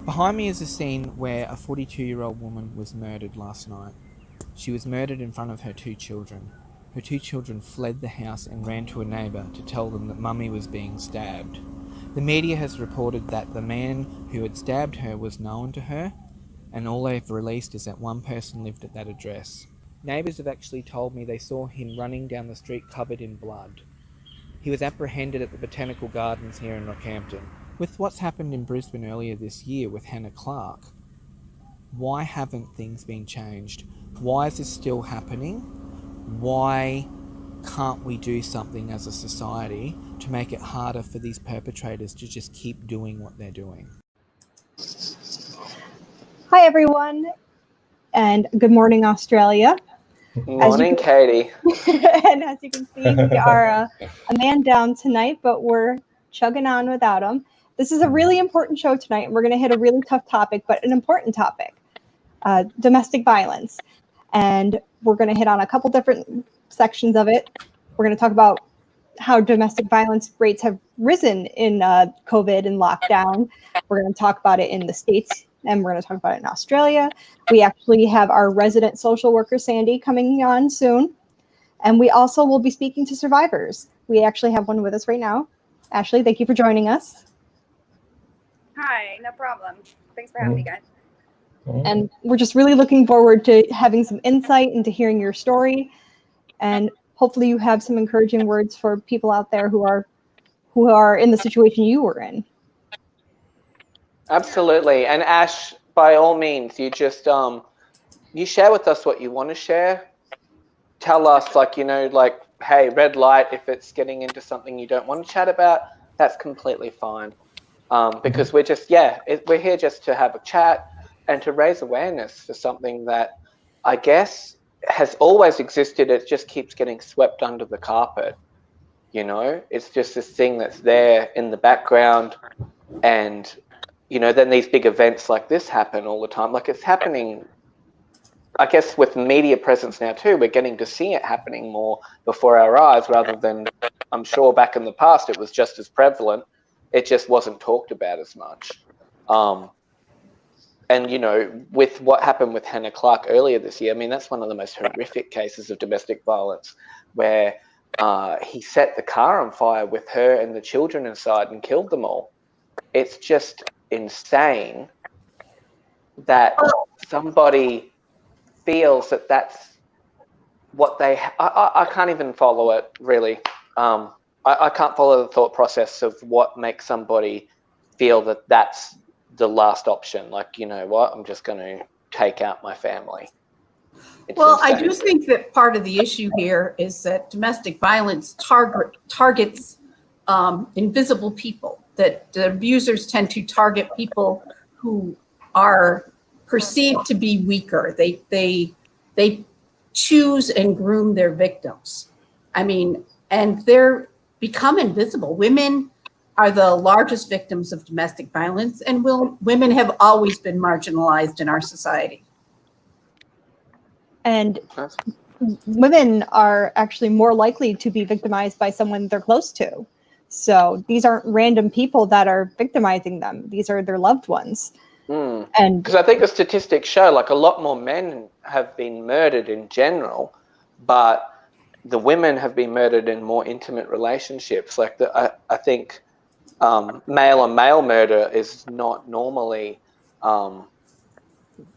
Behind me is a scene where a 42-year-old woman was murdered last night. She was murdered in front of her two children. Her two children fled the house and ran to a neighbour to tell them that Mummy was being stabbed. The media has reported that the man who had stabbed her was known to her, and all they've released is that one person lived at that address. Neighbours have actually told me they saw him running down the street covered in blood. He was apprehended at the Botanical Gardens here in Rockhampton. With what's happened in Brisbane earlier this year with Hannah Clark, why haven't things been changed? Why is this still happening? Why can't we do something as a society to make it harder for these perpetrators to just keep doing what they're doing? Hi, everyone, and good morning, Australia. Morning, Katie. And as you can see, we are a man down tonight, but we're chugging on without him. This is a really important show tonight, and we're going to hit a really tough topic, but an important topic, domestic violence. And we're going to hit on a couple different sections of it. We're going to talk about how domestic violence rates have risen in COVID and lockdown. We're going to talk about it in the States, and we're going to talk about it in Australia. We actually have our resident social worker, Sandy, coming on soon. And we also will be speaking to survivors. We actually have one with us right now. Ashley, thank you for joining us. Hi, no problem. Thanks for having me, guys. And we're just really looking forward to having some insight into hearing your story. And hopefully you have some encouraging words for people out there who are in the situation you were in. Absolutely. And Ash, by all means, you just you share with us what you want to share. Tell us, hey, red light if it's getting into something you don't want to chat about. That's completely fine. Because we're here just to have a chat and to raise awareness for something that I guess has always existed. It just keeps getting swept under the carpet. You know, it's just this thing that's there in the background, and then these big events like this happen all the time. Like, it's happening, I guess, with media presence now too. We're getting to see it happening more before our eyes, rather than, I'm sure back in the past it was just as prevalent. It just wasn't talked about as much. And with what happened with Hannah Clark earlier this year, I mean, that's one of the most horrific cases of domestic violence, where he set the car on fire with her and the children inside and killed them all. It's just insane that somebody feels that that's what they I can't even follow it, really. I can't follow the thought process of what makes somebody feel that that's the last option. Like, you know what, I'm just going to take out my family. Well, I do think that part of the issue here is that domestic violence targets invisible people, that the abusers tend to target people who are perceived to be weaker. They choose and groom their victims. I mean, and they're become invisible. Women are the largest victims of domestic violence, and women have always been marginalized in our society. And women are actually more likely to be victimized by someone they're close to. So these aren't random people that are victimizing them. These are their loved ones. And because I think the statistics show, like, a lot more men have been murdered in general, but the women have been murdered in more intimate relationships. Like, I think male on male murder is not normally,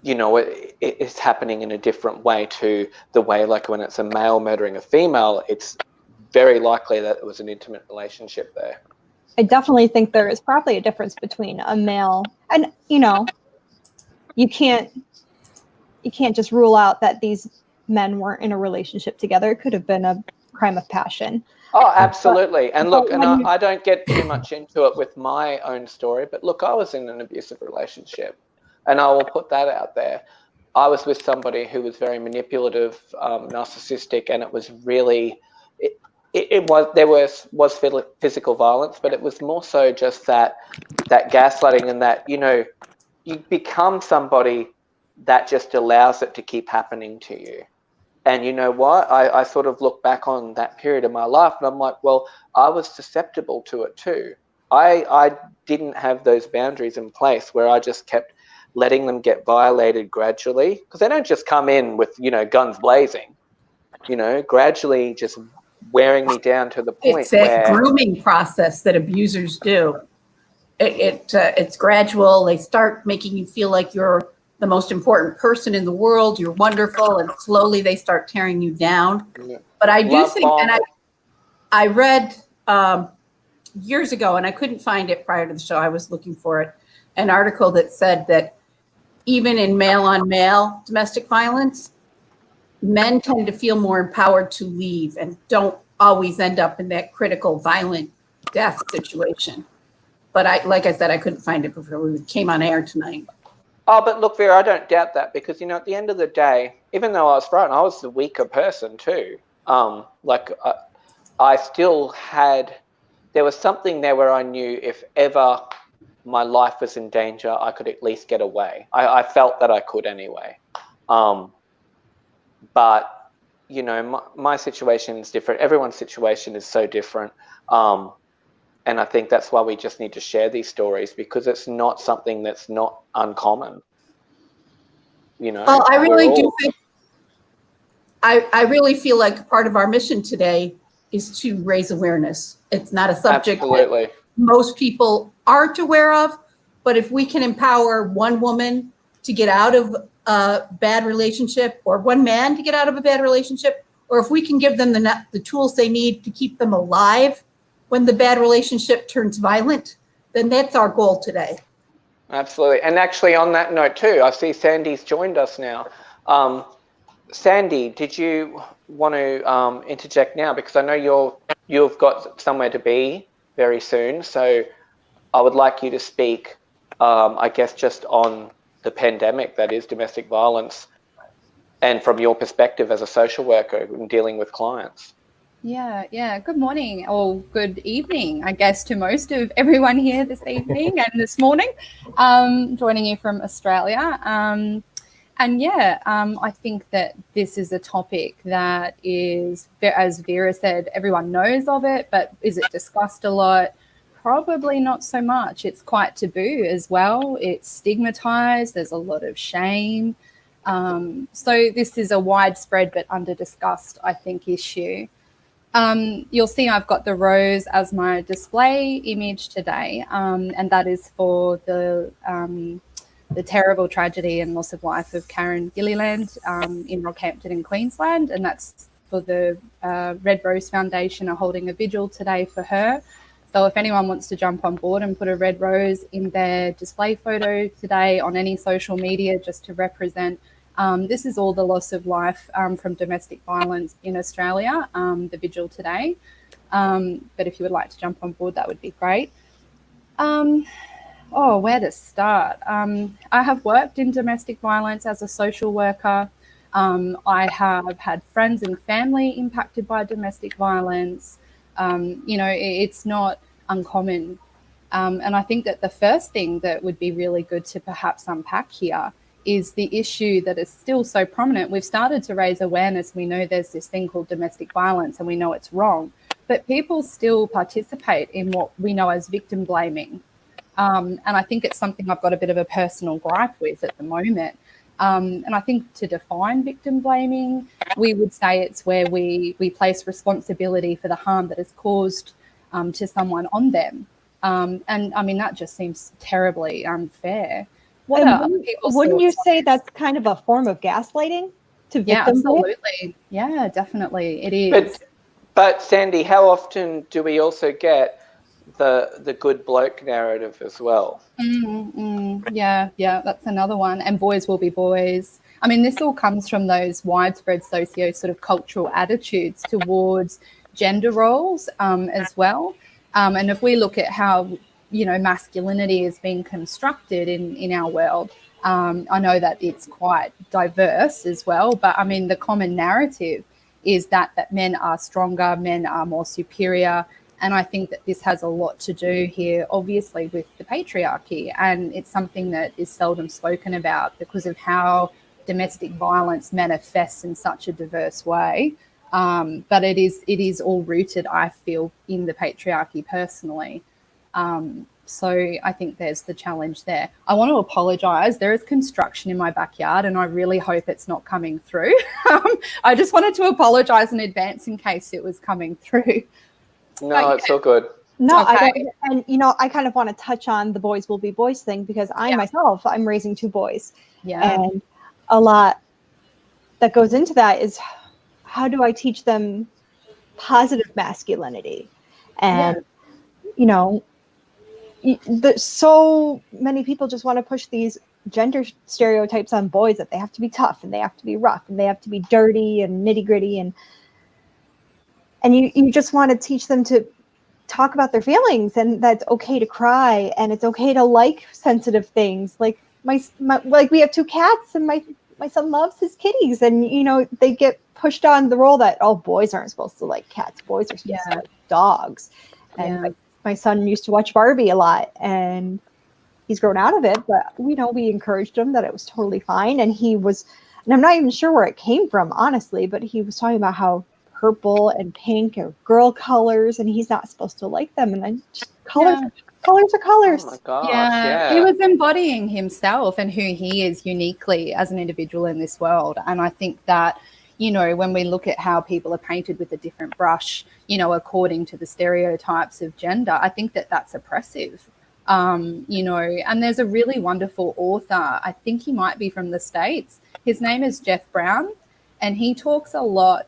it's happening in a different way to the way, like, when it's a male murdering a female, it's very likely that it was an intimate relationship there. I definitely think there is probably a difference between a male and, you can't just rule out that these men weren't in a relationship together. It could have been a crime of passion. Oh, absolutely. And look, and I don't get too much into it with my own story, but look, I was in an abusive relationship, and I will put that out there. I was with somebody who was very manipulative, narcissistic, and it was really, there was physical violence, but it was more so just that gaslighting, and that, you become somebody that just allows it to keep happening to you. And you know what? I sort of look back on that period of my life, and I'm like, well, I was susceptible to it too. I didn't have those boundaries in place where I just kept letting them get violated gradually, because they don't just come in with, guns blazing, gradually just wearing me down to the point It's that where grooming process that abusers do. It's gradual. They start making you feel like you're the most important person in the world. You're wonderful, and slowly they start tearing you down. But I do Love think, bomb. and I read years ago, and I couldn't find it prior to the show. I was looking for it, an article that said that even in male-on-male domestic violence, men tend to feel more empowered to leave and don't always end up in that critical, violent death situation. But like I said, I couldn't find it before we came on air tonight. Oh, but look, Vera, I don't doubt that, because, at the end of the day, even though I was frightened, I was the weaker person too. I still had, there was something there where I knew if ever my life was in danger, I could at least get away. I felt that I could anyway. But, my situation is different. Everyone's situation is so different. And I think that's why we just need to share these stories, because it's not something that's not uncommon. Well, I really do think, I really feel like part of our mission today is to raise awareness. It's not a subject that most people aren't aware of, but if we can empower one woman to get out of a bad relationship, or one man to get out of a bad relationship, or if we can give them the tools they need to keep them alive when the bad relationship turns violent, then that's our goal today. Absolutely. And actually, on that note too, I see Sandy's joined us now. Sandy, did you want to interject now? Because I know you've got somewhere to be very soon. So I would like you to speak, I guess, just on the pandemic that is domestic violence, and from your perspective as a social worker in dealing with clients. Yeah. Good morning, or good evening, I guess, to most of everyone here this evening and this morning, joining you from Australia. I think that this is a topic that is, as Vera said, everyone knows of it, but is it discussed a lot? Probably not so much. It's quite taboo as well. It's stigmatized. There's a lot of shame. So this is a widespread but under-discussed, I think, issue. You'll see I've got the rose as my display image today, and that is for the terrible tragedy and loss of life of Karen Gilliland in Rockhampton in Queensland, and that's for the Red Rose Foundation are holding a vigil today for her. So if anyone wants to jump on board and put a red rose in their display photo today on any social media just to represent, this is all the loss of life from domestic violence in Australia, the vigil today. But if you would like to jump on board, that would be great. Where to start? I have worked in domestic violence as a social worker. I have had friends and family impacted by domestic violence. It's not uncommon. And I think that the first thing that would be really good to perhaps unpack here is the issue that is still so prominent. We've started to raise awareness. We know there's this thing called domestic violence and we know it's wrong, but people still participate in what we know as victim blaming. And I think it's something I've got a bit of a personal gripe with at the moment. And I think to define victim blaming, we would say it's where we place responsibility for the harm that is caused to someone on them. And I mean, that just seems terribly unfair. Wouldn't you say that's kind of a form of gaslighting to victim blame? Absolutely. Yeah, definitely. It is. But Sandy, how often do we also get the good bloke narrative as well? Yeah, that's another one. And boys will be boys. I mean, this all comes from those widespread socio sort of cultural attitudes towards gender roles as well. And if we look at how, masculinity is being constructed in our world, I know that it's quite diverse as well, but I mean, the common narrative is that men are stronger, men are more superior. And I think that this has a lot to do here, obviously, with the patriarchy. And it's something that is seldom spoken about because of how domestic violence manifests in such a diverse way. But it is all rooted, I feel, in the patriarchy personally. So I think there's the challenge there. I want to apologize. There is construction in my backyard and I really hope it's not coming through. I just wanted to apologize in advance in case it was coming through. No, it's all good. No, I Okay. don't. And, you know, I kind of want to touch on the boys will be boys thing because I myself, I'm raising 2 boys. Yeah. And a lot that goes into that is how do I teach them positive masculinity? And, you know, so many people just want to push these gender stereotypes on boys that they have to be tough and they have to be rough and they have to be dirty and nitty gritty. And you just want to teach them to talk about their feelings and that's okay to cry and it's okay to like sensitive things. Like my like we have 2 cats and my son loves his kitties and, you know, they get pushed on the role that, oh, boys aren't supposed to like cats. Boys are supposed to like dogs. And my son used to watch Barbie a lot and he's grown out of it, but you know, we encouraged him that it was totally fine. And and I'm not even sure where it came from, honestly, but he was talking about how purple and pink are girl colors and he's not supposed to like them. And then just colors are colors. Oh my gosh, Yeah, he was embodying himself and who he is uniquely as an individual in this world. And I think that, you know, when we look at how people are painted with a different brush, you know, according to the stereotypes of gender, I think that that's oppressive. You know, and there's a really wonderful author, I think he might be from the States. His name is Jeff Brown. And he talks a lot,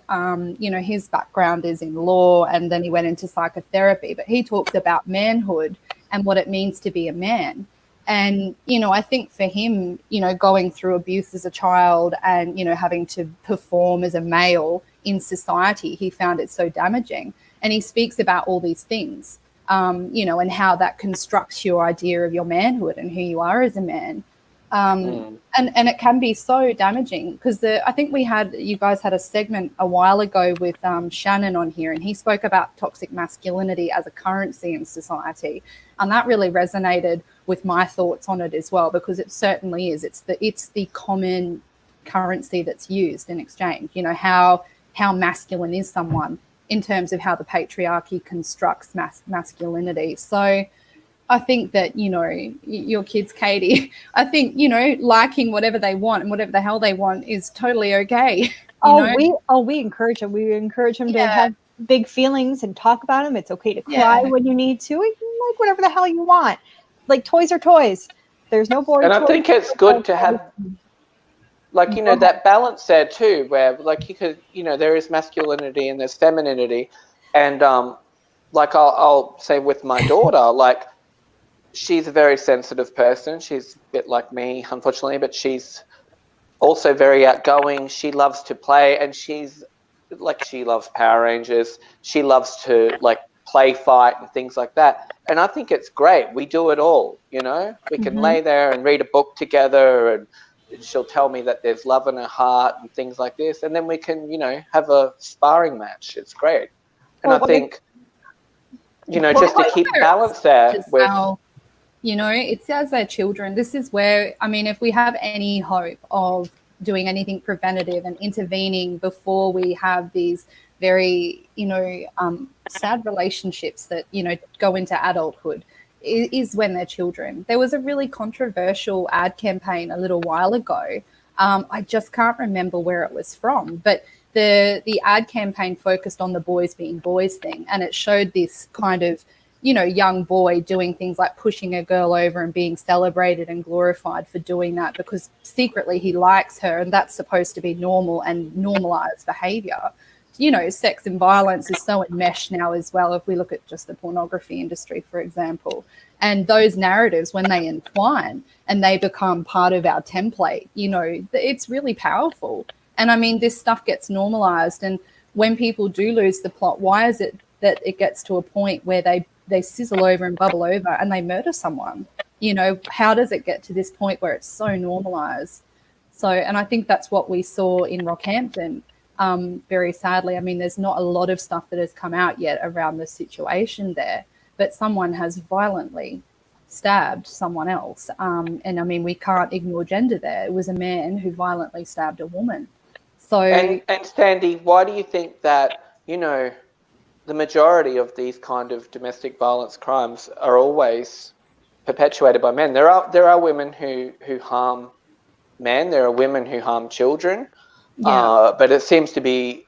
you know, his background is in law and then he went into psychotherapy, but he talks about manhood and what it means to be a man. And, you know, I think for him, you know, going through abuse as a child and, you know, having to perform as a male in society, he found it so damaging. And he speaks about all these things, you know, and how that constructs your idea of your manhood and who you are as a man. And it can be so damaging because I think you guys had a segment a while ago with Shannon on here and he spoke about toxic masculinity as a currency in society. And that really resonated with my thoughts on it as well, because it certainly is. It's the common currency that's used in exchange, you know, how masculine is someone in terms of how the patriarchy constructs masculinity. So I think that, you know, your kids, Katie, I think, you know, liking whatever they want and whatever the hell they want is totally okay. We encourage them. We encourage them to have big feelings and talk about them. It's okay to cry when you need to. You can like whatever the hell you want. Like toys are toys. There's no boy. And I think it's good to have, like, you know, that balance there too, where like you could, you know, there is masculinity and there's femininity. And like I'll say with my daughter, like, she's a very sensitive person. She's a bit like me, unfortunately, but she's also very outgoing. She loves to play and she loves Power Rangers. She loves to like play fight and things like that. And I think it's great. We do it all, you know. We can lay there and read a book together and she'll tell me that there's love in her heart and things like this. And then we can, you know, have a sparring match. It's great. And I think, you know, just to keep balance there with... You know, it's as their children. This is where, I mean, if we have any hope of doing anything preventative and intervening before we have these very, you know, sad relationships that, you know, go into adulthood, is when they're children. There was a really controversial ad campaign a little while ago. I just can't remember where it was from, but the ad campaign focused on the boys being boys thing, and it showed this kind of, you know, young boy doing things like pushing a girl over and being celebrated and glorified for doing that because secretly he likes her, and that's supposed to be normal and normalized behavior. You know, sex and violence is so enmeshed now as well, if we look at just the pornography industry, for example. And those narratives, when they entwine and they become part of our template, you know, it's really powerful. And I mean, this stuff gets normalized. And when people do lose the plot, why is it that it gets to a point where they sizzle over and bubble over and they murder someone? You know, how does it get to this point where it's so normalized? So, and I think that's what we saw in Rockhampton, very sadly. I mean, there's not a lot of stuff that has come out yet around the situation there, but someone has violently stabbed someone else. And I mean, we can't ignore gender there. It was a man who violently stabbed a woman. So, and Sandy, why do you think that, you know, the majority of these kind of domestic violence crimes are always perpetuated by men. There are women who harm men. There are women who harm children. Yeah. But it seems to be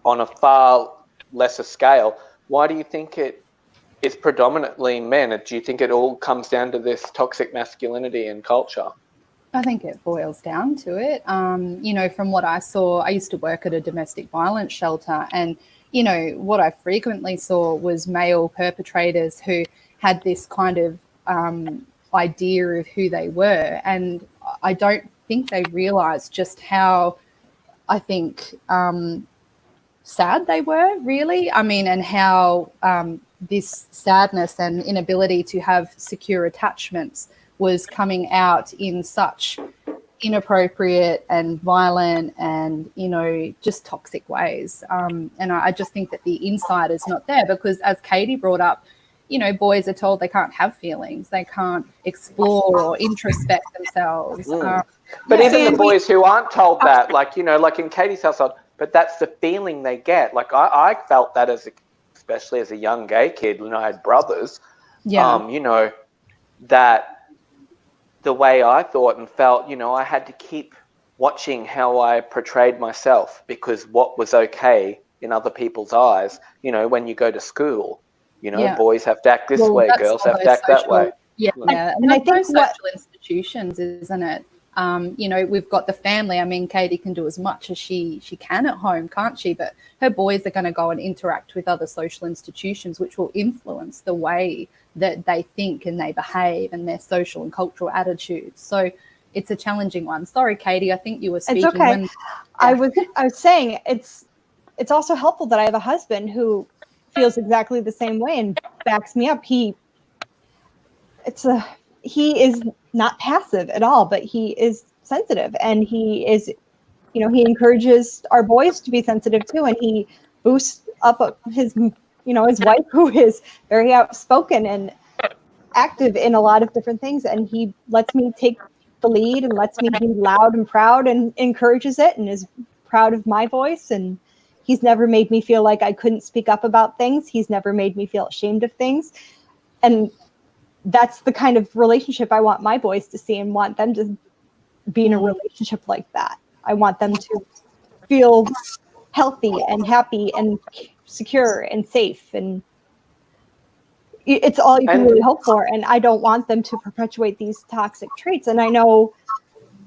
on a far lesser scale. Why do you think it is predominantly men? Do you think it all comes down to this toxic masculinity and culture? I think it boils down to it. You know, from what I saw, I used to work at a domestic violence shelter, and, you know, what I frequently saw was male perpetrators who had this kind of idea of who they were. And I don't think they realized just how, I think, sad they were, really. I mean, and how this sadness and inability to have secure attachments was coming out in such inappropriate and violent and, you know, just toxic ways. And I just think that the insight is not there because, as Katie brought up, you know, boys are told they can't have feelings, they can't explore or introspect themselves. But even the boys who aren't told that, like, you know, like in Katie's household, but that's the feeling they get. Like I felt that especially as a young gay kid when I had brothers, you know, that the way I thought and felt, you know, I had to keep watching how I portrayed myself because what was okay in other people's eyes, you know, when you go to school, you know, boys have to act this way, girls have to act that way. Yeah, and I think social institutions, isn't it? You know, we've got the family. I mean, Katie can do as much as she can at home, can't she? But her boys are going to go and interact with other social institutions, which will influence the way that they think and they behave and their social and cultural attitudes. So it's a challenging one. Sorry, Katie, I think you were speaking. It's okay. I was saying it's also helpful that I have a husband who feels exactly the same way and backs me up. He is not passive at all, but he is sensitive, and he is, you know, he encourages our boys to be sensitive too, and he boosts up his, you know, his wife, who is very outspoken and active in a lot of different things, and he lets me take the lead and lets me be loud and proud and encourages it and is proud of my voice. And he's never made me feel like I couldn't speak up about things. He's never made me feel ashamed of things. And that's the kind of relationship I want my boys to see and want them to be in a relationship like that. I want them to feel healthy and happy and secure and safe. And it's all you can really hope for. And I don't want them to perpetuate these toxic traits. And I know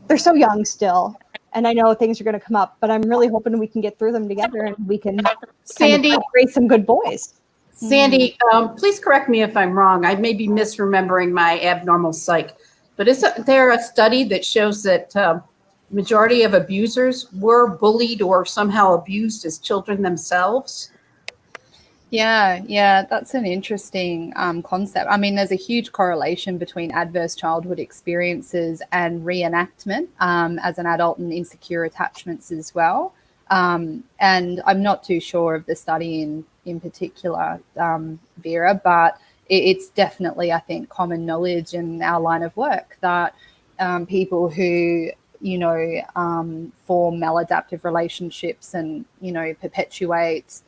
they're so young still, and I know things are going to come up, but I'm really hoping we can get through them together and we can Sandy, raise some good boys. Sandy, please correct me if I'm wrong. I may be misremembering my abnormal psych, but is there a study that shows that majority of abusers were bullied or somehow abused as children themselves? Yeah, that's an interesting concept. I mean, there's a huge correlation between adverse childhood experiences and reenactment as an adult and insecure attachments as well. And I'm not too sure of the study in particular, Vera, but it's definitely, I think, common knowledge in our line of work that people who, you know, form maladaptive relationships and, you know, perpetuate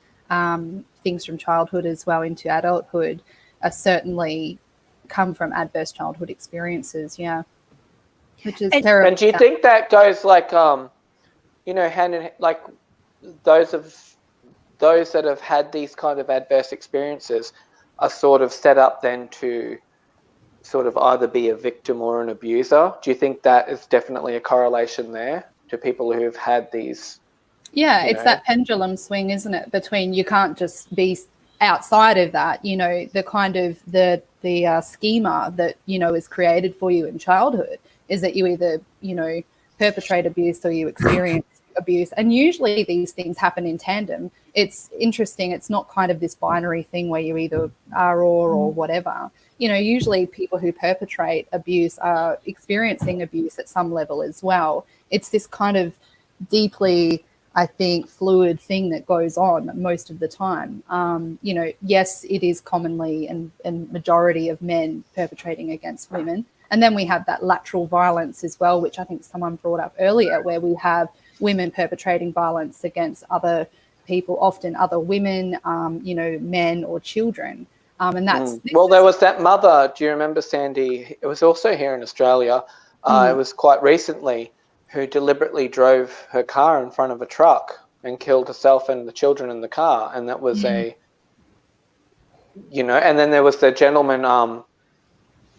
things from childhood as well into adulthood are certainly come from adverse childhood experiences. Yeah, which is terrible. And do you think that goes like, you know, hand in, like those that have had these kind of adverse experiences are sort of set up then to sort of either be a victim or an abuser? Do you think that is definitely a correlation there to people who've had these? Yeah, it's that pendulum swing, isn't it? Between you can't just be outside of that, you know, the kind of the schema that, you know, is created for you in childhood is that you either, you know, perpetrate abuse or you experience abuse. And usually these things happen in tandem. It's interesting. It's not kind of this binary thing where you either are or whatever. You know, usually people who perpetrate abuse are experiencing abuse at some level as well. It's this kind of deeply, I think, fluid thing that goes on most of the time. You know, yes, it is commonly and majority of men perpetrating against women. And then we have that lateral violence as well, which I think someone brought up earlier, where we have women perpetrating violence against other people, often other women, you know, men or children. And that's well, there was that mother. Do you remember, Sandy? It was also here in Australia. It was quite recently, who deliberately drove her car in front of a truck and killed herself and the children in the car. And that was a, you know. And then there was the gentleman,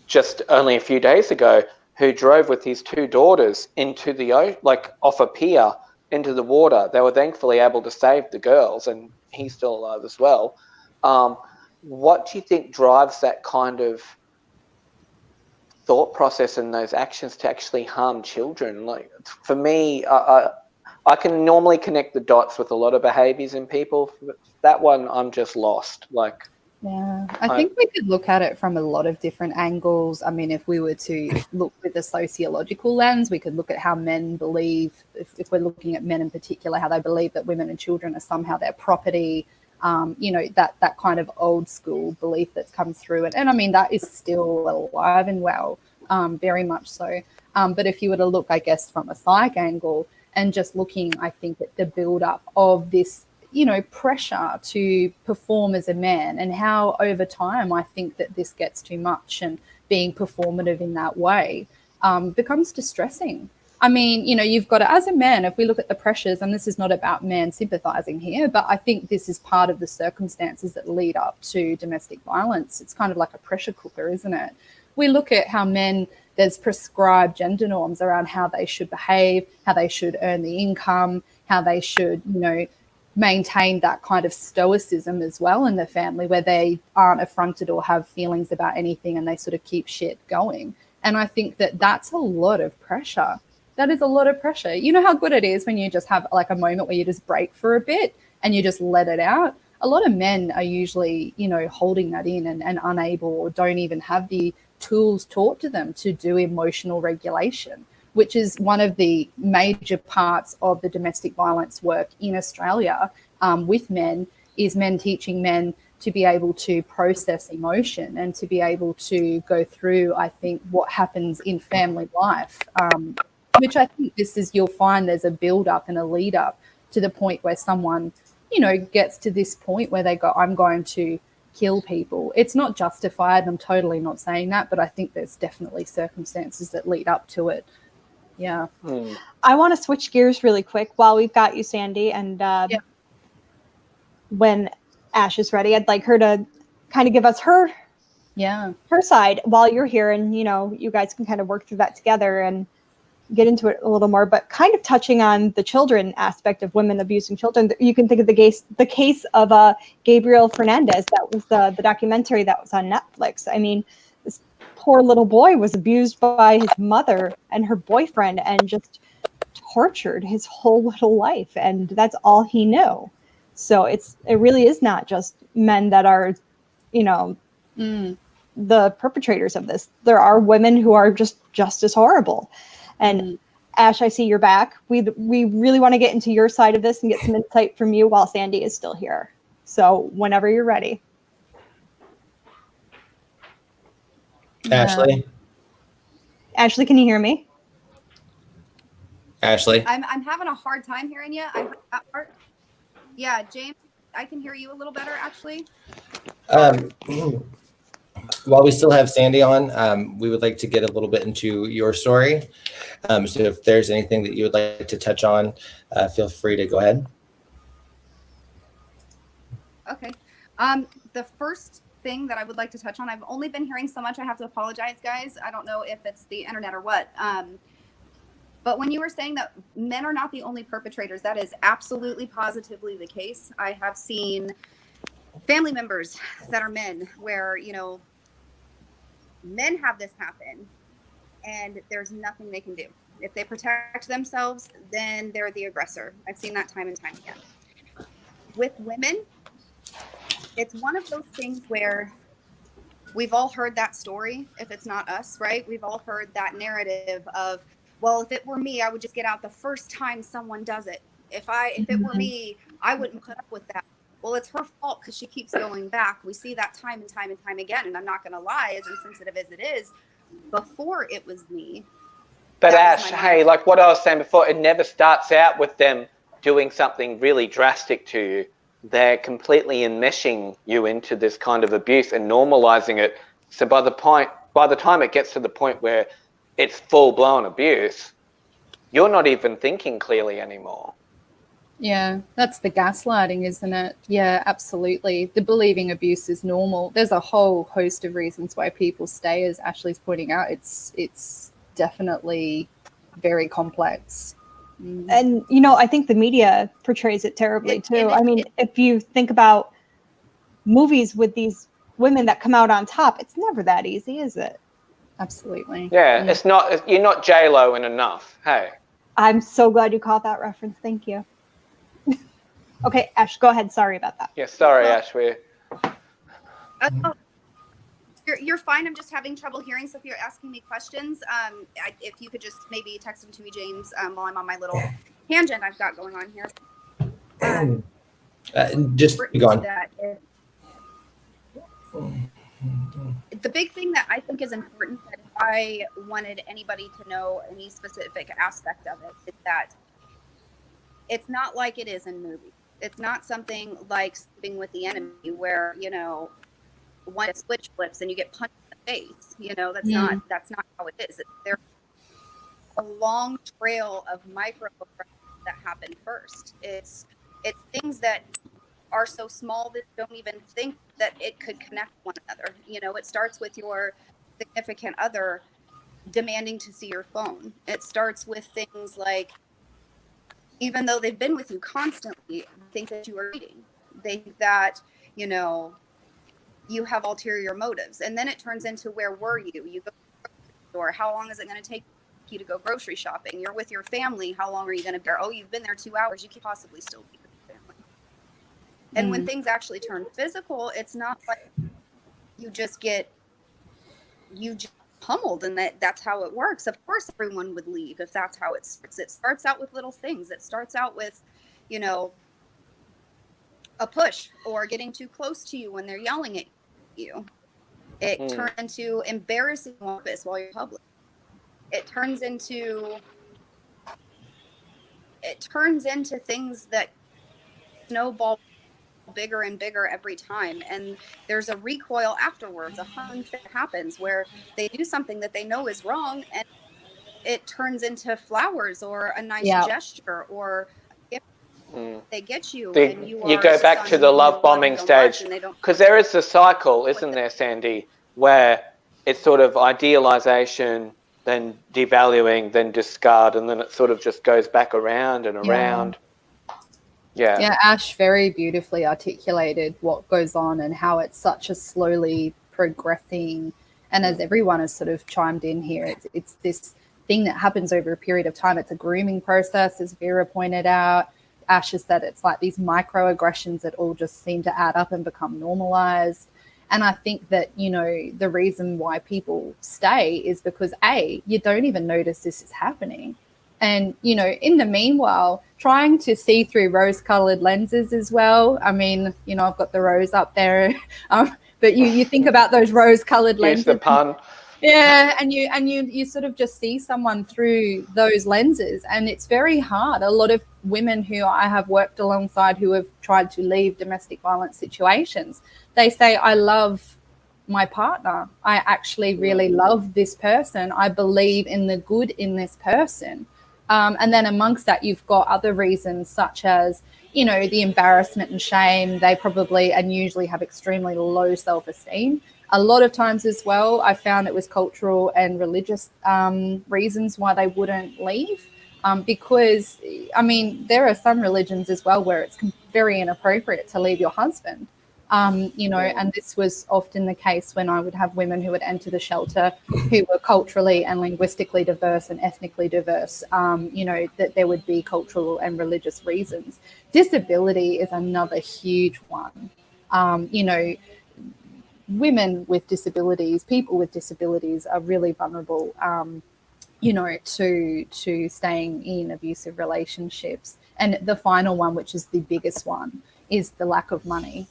just only a few days ago, who drove with his 2 daughters into the like off a pier into the water. They were thankfully able to save the girls, and he's still alive as well. What do you think drives that kind of thought process and those actions to actually harm children? Like, for me, I can normally connect the dots with a lot of behaviors in people. That one, I'm just lost. Like, yeah, I think we could look at it from a lot of different angles. I mean, if we were to look with a sociological lens, we could look at how men believe, if we're looking at men in particular, how they believe that women and children are somehow their property. You know, that kind of old school belief that's come through. And I mean, that is still alive and well, very much so. But if you were to look, I guess, from a psych angle and just looking, I think, at the build-up of this, you know, pressure to perform as a man, and how over time I think that this gets too much, and being performative in that way becomes distressing. I mean, you know, you've got to, as a man, if we look at the pressures, and this is not about men sympathizing here, but I think this is part of the circumstances that lead up to domestic violence. It's kind of like a pressure cooker, isn't it? We look at how men, there's prescribed gender norms around how they should behave, how they should earn the income, how they should, you know, maintain that kind of stoicism as well in the family, where they aren't affronted or have feelings about anything, and they sort of keep shit going. And I think that that's a lot of pressure. That is a lot of pressure. You know how good it is when you just have like a moment where you just break for a bit and you just let it out? A lot of men are usually, you know, holding that in and unable, or don't even have the tools taught to them to do emotional regulation, which is one of the major parts of the domestic violence work in Australia with men, is men teaching men to be able to process emotion and to be able to go through, I think, what happens in family life. Which I think this is, you'll find there's a build up and a lead up to the point where someone, you know, gets to this point where they go, I'm going to kill people. It's not justified. I'm totally not saying that, but I think there's definitely circumstances that lead up to it. Yeah. I want to switch gears really quick while we've got you, Sandy. And when Ash is ready, I'd like her to kind of give us her side while you're here. And, you know, you guys can kind of work through that together and get into it a little more, but kind of touching on the children aspect of women abusing children. You can think of the case of Gabriel Fernandez. That was the documentary that was on Netflix. I mean, this poor little boy was abused by his mother and her boyfriend, and just tortured his whole little life, and that's all he knew. So it really is not just men that are, you know, the perpetrators of this. There are women who are just as horrible. And Ash, I see you're back. We really want to get into your side of this and get some insight from you while Sandy is still here. So whenever you're ready. Ashley? Ashley, can you hear me? Ashley? I'm having a hard time hearing you. I heard that part. Yeah, James, I can hear you a little better, actually. While we still have Sandy on, we would like to get a little bit into your story. So if there's anything that you would like to touch on, feel free to go ahead. Okay. The first thing that I would like to touch on, I've only been hearing so much, I have to apologize, guys. I don't know if it's the internet or what. But when you were saying that men are not the only perpetrators, that is absolutely positively the case. I have seen family members that are men where, you know, men have this happen and there's nothing they can do. If they protect themselves, then they're the aggressor. I've seen that time and time again. With women, it's one of those things where we've all heard that story, if it's not us, right? We've all heard that narrative of, well, if it were me, I would just get out the first time someone does it. If it were me, I wouldn't put up with that. Well, it's her fault because she keeps going back. We see that time and time and time again. And I'm not going to lie, as insensitive as it is, before it was me. But Ash, hey, like what I was saying before, it never starts out with them doing something really drastic to you, they're completely enmeshing you into this kind of abuse and normalizing it. So by the time it gets to the point where it's full-blown abuse, you're not even thinking clearly anymore. Yeah, that's the gaslighting, isn't it? Yeah, absolutely. The believing abuse is normal. There's a whole host of reasons why people stay, as Ashley's pointing out. It's definitely very complex. And, you know, I think the media portrays it terribly too. I mean, if you think about movies with these women that come out on top, it's never that easy, is it? Absolutely. Yeah, it's not. You're not J-Lo in enough. Hey. I'm so glad you caught that reference. Thank you. Okay, Ash, go ahead. Sorry about that. Yeah, sorry, Ash. You're fine. I'm just having trouble hearing. So if you're asking me questions, if you could just maybe text them to me, James, while I'm on my little tangent I've got going on here. Just go on. The big thing that I think is important, that if I wanted anybody to know any specific aspect of it, is that it's not like it is in movies. It's not something like Sleeping with the Enemy, where, you know, one switch flips and you get punched in the face. You know, that's not how it is. There's a long trail of microaggressions that happen first. It's things that are so small that you don't even think that it could connect one another. You know, it starts with your significant other demanding to see your phone. It starts with things like, even though they've been with you constantly, think that you are cheating. They think that, you know, you have ulterior motives. And then it turns into, where were you? You go to the grocery store. How long is it going to take you to go grocery shopping? You're with your family. How long are you going to be there? Oh, you've been there 2 hours. You could possibly still be with your family. And when things actually turn physical, it's not like you just pummeled, and that's how it works. Of course, everyone would leave if that's how it starts. It starts out with little things. It starts out with, you know, a push or getting too close to you when they're yelling at you. It turns into embarrassing this while you're public. It turns into things that snowball bigger and bigger every time, and there's a recoil afterwards. A thing happens where they do something that they know is wrong, and it turns into flowers or a nice gesture or a gift. They get you, and you go back to the love bombing stage, because there is a cycle, isn't there, Sandy, where it's sort of idealization, then devaluing, then discard, and then it sort of just goes back around and around. Yeah, Ash very beautifully articulated what goes on and how it's such a slowly progressing, and as everyone has sort of chimed in here, it's this thing that happens over a period of time. It's a grooming process, as Vera pointed out. Ash has said it's like these microaggressions that all just seem to add up and become normalized. And I think that, you know, the reason why people stay is because, A, you don't even notice this is happening. And, you know, in the meanwhile, trying to see through rose-colored lenses as well. I mean, you know, I've got the rose up there, but you think about those rose-colored lenses. Use the pun. Yeah, and you sort of just see someone through those lenses, and it's very hard. A lot of women who I have worked alongside who have tried to leave domestic violence situations, they say, I love my partner. I actually really love this person. I believe in the good in this person. And then amongst that, you've got other reasons such as, you know, the embarrassment and shame. They probably and usually have extremely low self-esteem. A lot of times as well, I found it was cultural and religious reasons why they wouldn't leave. Because, I mean, there are some religions as well where it's very inappropriate to leave your husband. You know, and this was often the case when I would have women who would enter the shelter who were culturally and linguistically diverse and ethnically diverse, you know, that there would be cultural and religious reasons. Disability is another huge one. You know, women with disabilities, people with disabilities are really vulnerable, you know, to staying in abusive relationships. And the final one, which is the biggest one, is the lack of money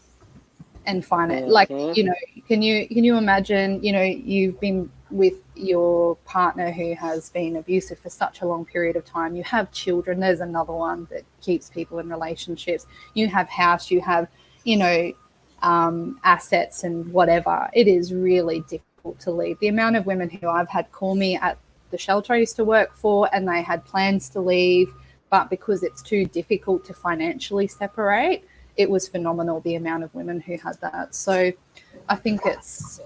and finance. Like, you know, can you imagine, you know, you've been with your partner who has been abusive for such a long period of time. You have children. There's another one that keeps people in relationships. You have house. You have, assets and whatever. It is really difficult to leave. The amount of women who I've had call me at the shelter I used to work for, and they had plans to leave, but because it's too difficult to financially separate, it was phenomenal, the amount of women who had that. So I think it's,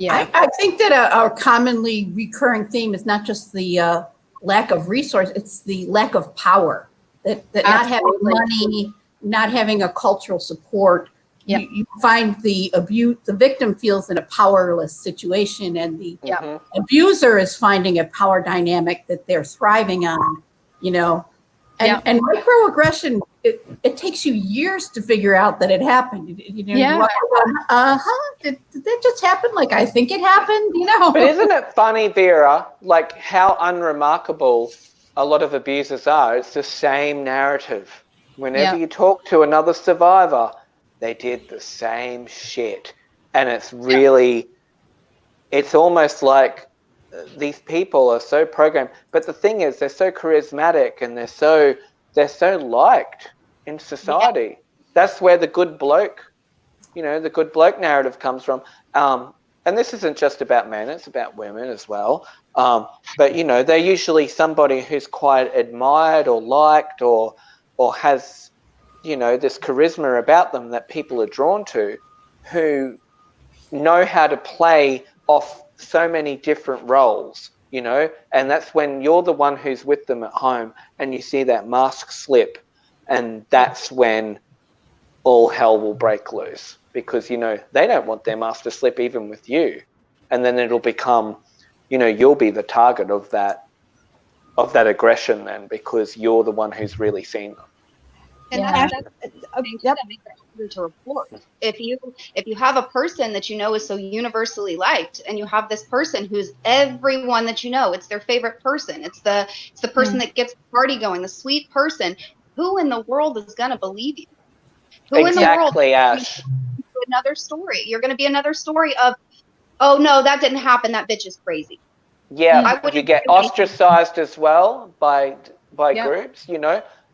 I think that a commonly recurring theme is not just the lack of resource, it's the lack of power. That not having money, not having a cultural support, you find the victim feels in a powerless situation, and the abuser is finding a power dynamic that they're thriving on, And microaggression, it takes you years to figure out that it happened. Did that just happen? Like, I think it happened, But isn't it funny, Vera, like how unremarkable a lot of abusers are? It's the same narrative. Whenever you talk to another survivor, they did the same shit. And it's really, it's almost like these people are so programmed. But the thing is, they're so charismatic and they're so liked in society. That's where the good bloke, the good bloke narrative comes from. And this isn't just about men, it's about women as well. But, they're usually somebody who's quite admired or liked or has, this charisma about them that people are drawn to, who know how to play off so many different roles, and that's when you're the one who's with them at home and you see that mask slip, and that's when all hell will break loose, because, they don't want their mask to slip even with you. And then it'll become, you'll be the target of that aggression then, because you're the one who's really seen them. And that's that makes that harder to report. If you have a person that is so universally liked, and you have this person who's everyone that it's their favorite person, it's the person that gets the party going, the sweet person, who in the world is going to believe you? Who Exactly, in the world? Ash. Another story. You're going to be another story of, oh no, that didn't happen. That bitch is crazy. Yeah, you get ostracized as well by groups,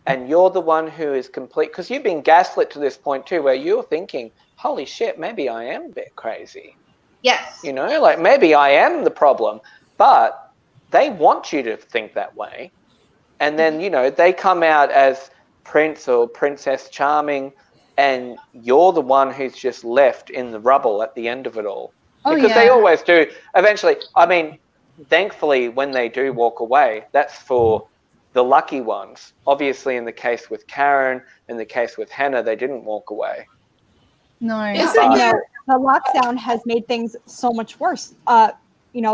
and you're the one who is complete, because you've been gaslit to this point too, where you're thinking, holy shit, maybe I am a bit crazy. Yes. Like maybe I am the problem, but they want you to think that way. And then, they come out as Prince or Princess Charming, and you're the one who's just left in the rubble at the end of it all. Because they always do. Eventually, thankfully, when they do walk away, that's for the lucky ones. Obviously, in the case with Karen, in the case with Hannah, they didn't walk away. No. The lockdown has made things so much worse,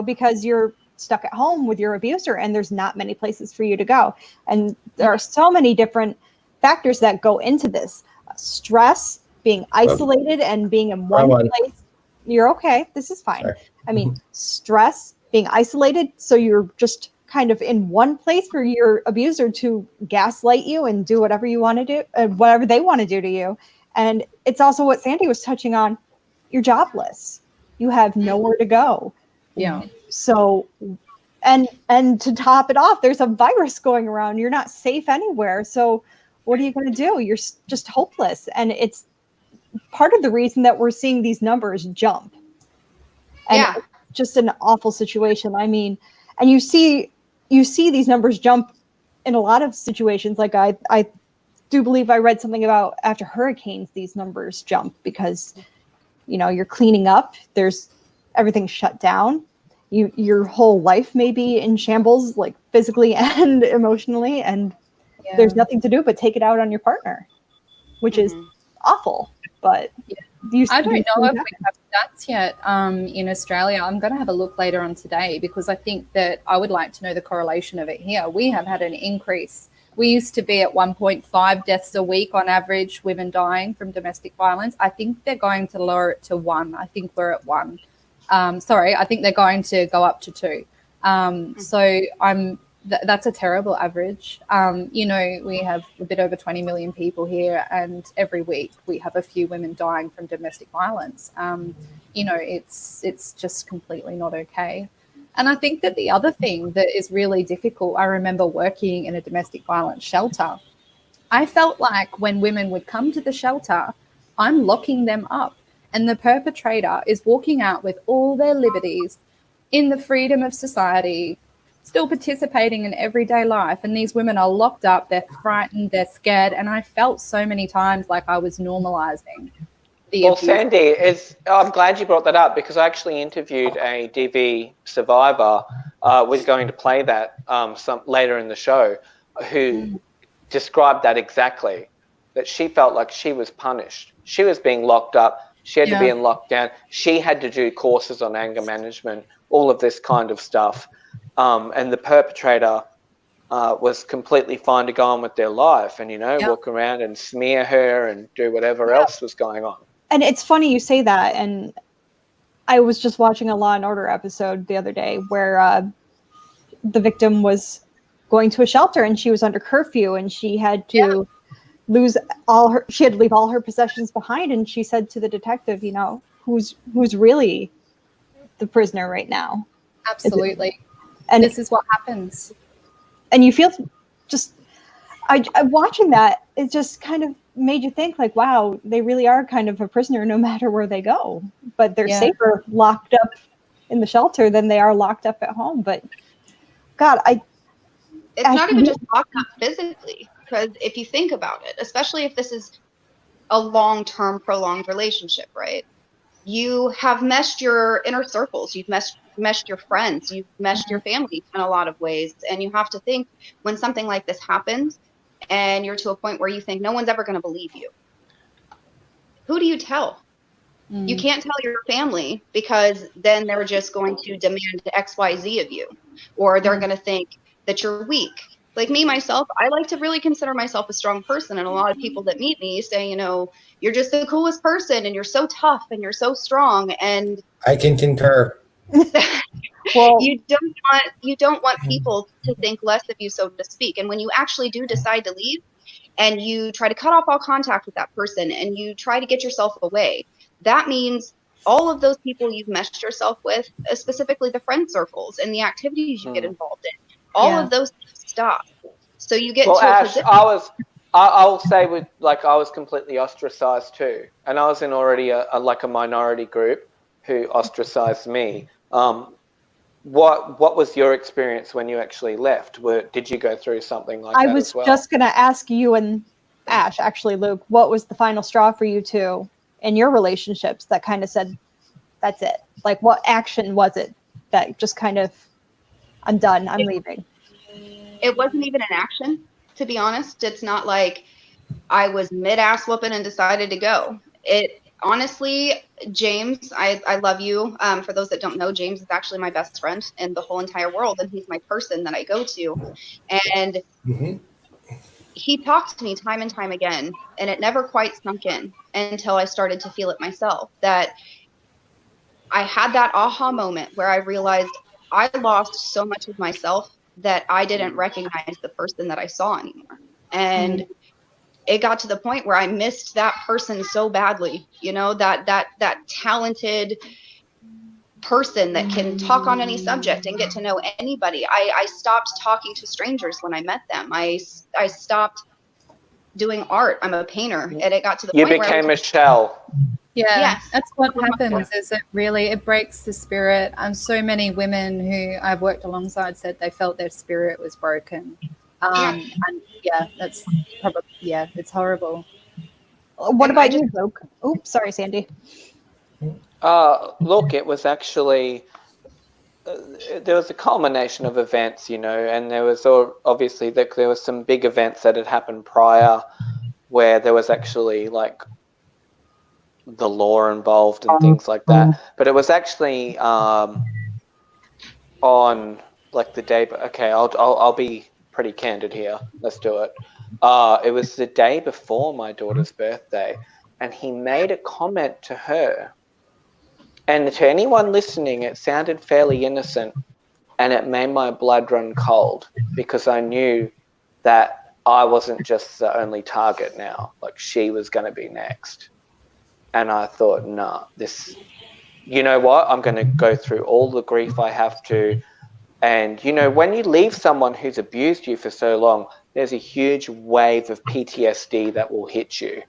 because you're stuck at home with your abuser and there's not many places for you to go. And there are so many different factors that go into this. Stress, being isolated and being in one place. You're okay. This is fine. Sorry. Stress, being isolated, so you're just kind of in one place for your abuser to gaslight you and do whatever you want to do, whatever they want to do to you. And it's also what Sandy was touching on. You're jobless. You have nowhere to go. Yeah. So, and to top it off, there's a virus going around. You're not safe anywhere. So what are you going to do? You're just hopeless. And it's part of the reason that we're seeing these numbers jump. And it's just an awful situation. And you see these numbers jump in a lot of situations. Like I do believe I read something about after hurricanes, these numbers jump because, you're cleaning up. There's everything shut down. Your whole life may be in shambles, like physically and emotionally, and there's nothing to do but take it out on your partner, which is awful. But I don't know if we have stats yet in Australia. I'm going to have a look later on today, because I think that I would like to know the correlation of it here. We have had an increase. We used to be at 1.5 deaths a week on average, women dying from domestic violence. I think they're going to lower it to 1. I think we're at 1. I think they're going to go up to 2. So that's a terrible average. We have a bit over 20 million people here, and every week we have a few women dying from domestic violence. It's just completely not okay. And I think that the other thing that is really difficult, I remember working in a domestic violence shelter. I felt like when women would come to the shelter, I'm locking them up, and the perpetrator is walking out with all their liberties in the freedom of society, still participating in everyday life. And these women are locked up, they're frightened, they're scared. And I felt so many times like I was normalizing the Well, abuse. Sandy, I'm glad you brought that up, because I actually interviewed a DV survivor. Was going to play that later in the show, who described that exactly, that she felt like she was punished. She was being locked up. She had to be in lockdown. She had to do courses on anger management, all of this kind of stuff. And the perpetrator was completely fine to go on with their life and, walk around and smear her and do whatever else was going on. And it's funny you say that. And I was just watching a Law and Order episode the other day where the victim was going to a shelter and she was under curfew and she had to leave all her possessions behind. And she said to the detective, who's really the prisoner right now? Absolutely. And this is what happens. And you feel just, I watching that, it just kind of made you think like, wow, they really are kind of a prisoner no matter where they go, but they're safer locked up in the shelter than they are locked up at home. But God, it's not even just locked up physically, because if you think about it, especially if this is a long-term prolonged relationship, right? You have meshed your inner circles, you've meshed your friends, you've meshed your family in a lot of ways. And you have to think, when something like this happens and you're to a point where you think no one's ever going to believe you, who do you tell? You can't tell your family, because then they're just going to demand XYZ of you, or they're going to think that you're weak. Like me, myself, I like to really consider myself a strong person. And a lot of people that meet me say, you're just the coolest person and you're so tough and you're so strong. And I can concur. Well, you don't want people to think less of you, so to speak. And when you actually do decide to leave and you try to cut off all contact with that person and you try to get yourself away, that means all of those people you've meshed yourself with, specifically the friend circles and the activities you get involved in, all of those stop. So you get to a Ash, position. I'll say I was completely ostracized too, and I was in already a minority group who ostracized me. What was your experience when you actually left? Did you go through something like that as well? I was just going to ask you and Ash, actually, Luke, what was the final straw for you two in your relationships that kind of said, that's it? Like, what action was it that just kind of, I'm done, I'm leaving? It wasn't even an action, to be honest. It's not like I was mid-ass whooping and decided to go. Honestly, James, I love you. For those that don't know, James is actually my best friend in the whole entire world, and he's my person that I go to. And he talked to me time and time again, and it never quite sunk in until I started to feel it myself, that I had that aha moment where I realized I lost so much of myself that I didn't recognize the person that I saw anymore. And it got to the point where I missed that person so badly, that talented person that can talk on any subject and get to know anybody. I stopped talking to strangers when I met them. I stopped doing art. I'm a painter. And it got to the point where you became a shell. Yeah, that's what happens. Is it breaks the spirit. And so many women who I've worked alongside said they felt their spirit was broken. And that's probably, it's horrible. What about you, Luke? Oops, sorry, Sandy. Look, it was actually, there was a culmination of events, and there was obviously there was some big events that had happened prior where there was actually the law involved and things like that. But it was actually on the day. Okay, I'll be pretty candid here. Let's do it. It was the day before my daughter's birthday, and he made a comment to her. And to anyone listening, it sounded fairly innocent, and it made my blood run cold because I knew that I wasn't just the only target now. She was going to be next. And I thought, nah, this you know what, I'm going to go through all the grief I have to. And, you know, when you leave someone who's abused you for so long, there's a huge wave of PTSD that will hit you.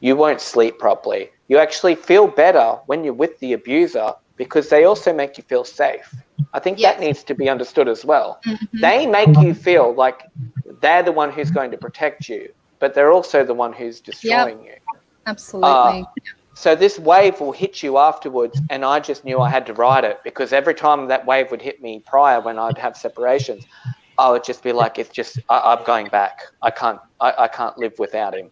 You won't sleep properly. You actually feel better when you're with the abuser because they also make you feel safe. I think that needs to be understood as well. Mm-hmm. They make you feel like they're the one who's going to protect you, but they're also the one who's destroying you. Absolutely. So this wave will hit you afterwards, and I just knew I had to ride it because every time that wave would hit me prior when I'd have separations, I would just be like, it's just, I'm going back. I can't live without him.